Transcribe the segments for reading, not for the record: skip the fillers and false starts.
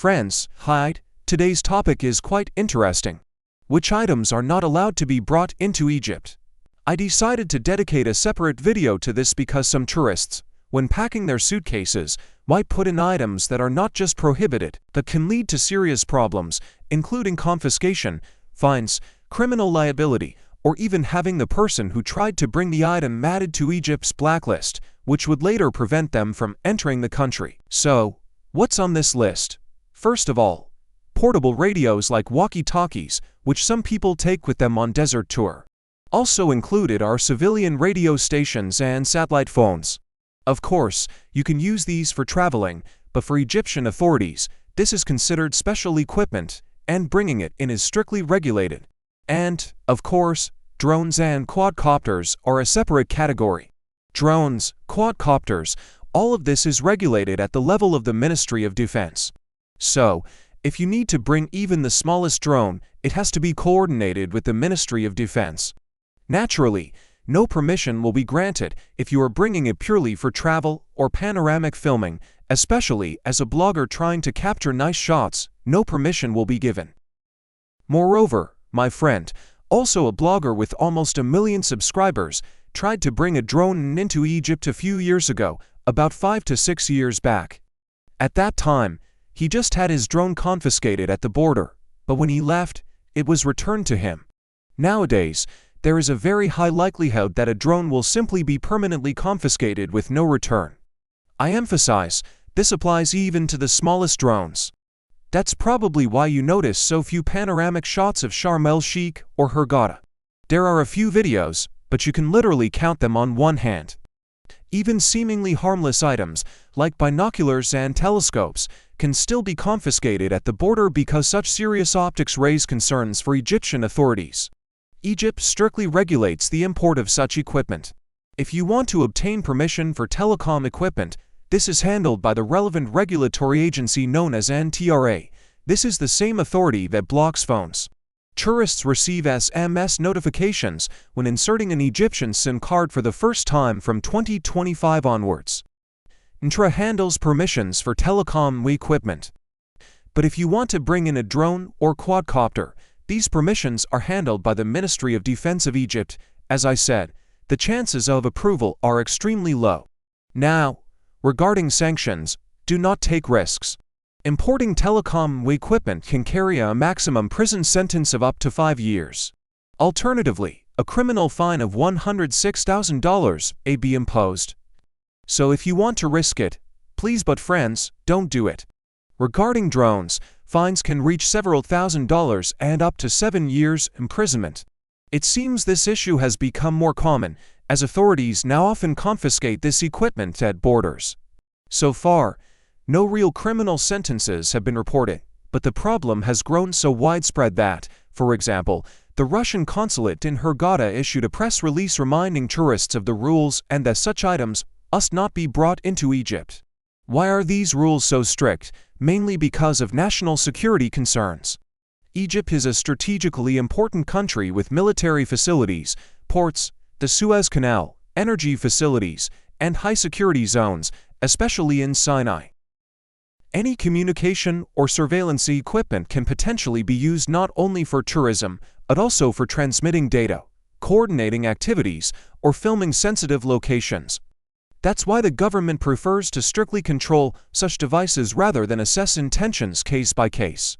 Friends, hi, today's topic is quite interesting. Which items are not allowed to be brought into Egypt? I decided to dedicate a separate video to this because some tourists, when packing their suitcases, might put in items that are not just prohibited, but can lead to serious problems, including confiscation, fines, criminal liability, or even having the person who tried to bring the item added to Egypt's blacklist, which would later prevent them from entering the country. So, what's on this list? First of all, portable radios like walkie-talkies, which some people take with them on desert tour. Also included are civilian radio stations and satellite phones. Of course, you can use these for traveling, but for Egyptian authorities, this is considered special equipment, and bringing it in is strictly regulated. And, of course, drones and quadcopters are a separate category. Drones, quadcopters, all of this is regulated at the level of the Ministry of Defense. So, if you need to bring even the smallest drone, it has to be coordinated with the Ministry of Defense. Naturally, no permission will be granted if you are bringing it purely for travel or panoramic filming, especially as a blogger trying to capture nice shots, no permission will be given. Moreover, my friend, also a blogger with almost 1 million subscribers, tried to bring a drone into Egypt a few years ago, about 5 to 6 years back. At that time, he just had his drone confiscated at the border, but when he left, it was returned to him. Nowadays, there is a very high likelihood that a drone will simply be permanently confiscated with no return. I emphasize, this applies even to the smallest drones. That's probably why you notice so few panoramic shots of Sharm el-Sheikh or Hurghada. There are a few videos, but you can literally count them on one hand. Even seemingly harmless items, like binoculars and telescopes, can still be confiscated at the border because such serious optics raise concerns for Egyptian authorities. Egypt strictly regulates the import of such equipment. If you want to obtain permission for telecom equipment, this is handled by the relevant regulatory agency known as NTRA. This is the same authority that blocks phones. Tourists receive SMS notifications when inserting an Egyptian SIM card for the first time from 2025 onwards. NTRA handles permissions for telecom equipment. But if you want to bring in a drone or quadcopter, these permissions are handled by the Ministry of Defense of Egypt. As I said, the chances of approval are extremely low. Now, regarding sanctions, do not take risks. Importing telecom equipment can carry a maximum prison sentence of up to 5 years. Alternatively, a criminal fine of $106,000 may be imposed. So if you want to risk it, please but friends, don't do it. Regarding drones, fines can reach several $1,000s and up to 7 years imprisonment. It seems this issue has become more common, as authorities now often confiscate this equipment at borders. So far, no real criminal sentences have been reported, but the problem has grown so widespread that, for example, the Russian consulate in Hurghada issued a press release reminding tourists of the rules and that such items must not be brought into Egypt. Why are these rules so strict? Mainly because of national security concerns. Egypt is a strategically important country with military facilities, ports, the Suez Canal, energy facilities, and high-security zones, especially in Sinai. Any communication or surveillance equipment can potentially be used not only for tourism, but also for transmitting data, coordinating activities, or filming sensitive locations. That's why the government prefers to strictly control such devices rather than assess intentions case by case.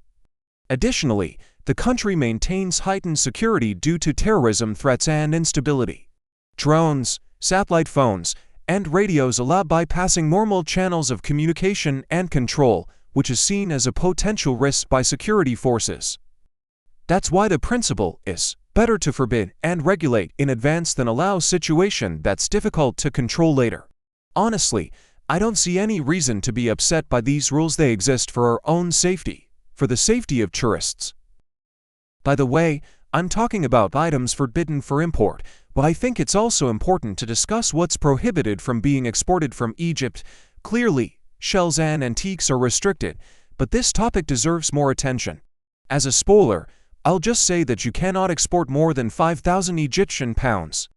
Additionally, the country maintains heightened security due to terrorism threats and instability. Drones, satellite phones, and radios allow bypassing normal channels of communication and control, which is seen as a potential risk by security forces. That's why the principle is better to forbid and regulate in advance than allow a situation that's difficult to control later. Honestly, I don't see any reason to be upset by these rules. They exist for our own safety, for the safety of tourists. By the way, I'm talking about items forbidden for import, but I think it's also important to discuss what's prohibited from being exported from Egypt. Clearly, shells and antiques are restricted, but this topic deserves more attention. As a spoiler, I'll just say that you cannot export more than 5,000 Egyptian pounds.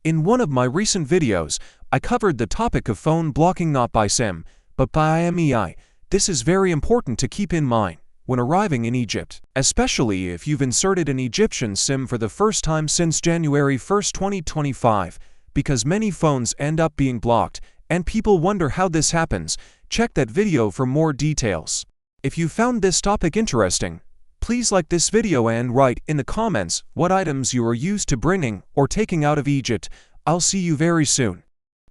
In one of my recent videos, I covered the topic of phone blocking not by SIM, but by IMEI. This is very important to keep in mind when arriving in Egypt, especially if you've inserted an Egyptian SIM for the first time since January 1st, 2025, because many phones end up being blocked, and people wonder how this happens. Check that video for more details. If you found this topic interesting, please like this video and write in the comments what items you are used to bringing or taking out of Egypt. I'll see you very soon.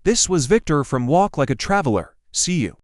This was Victor from Walk Like a Traveler. See you.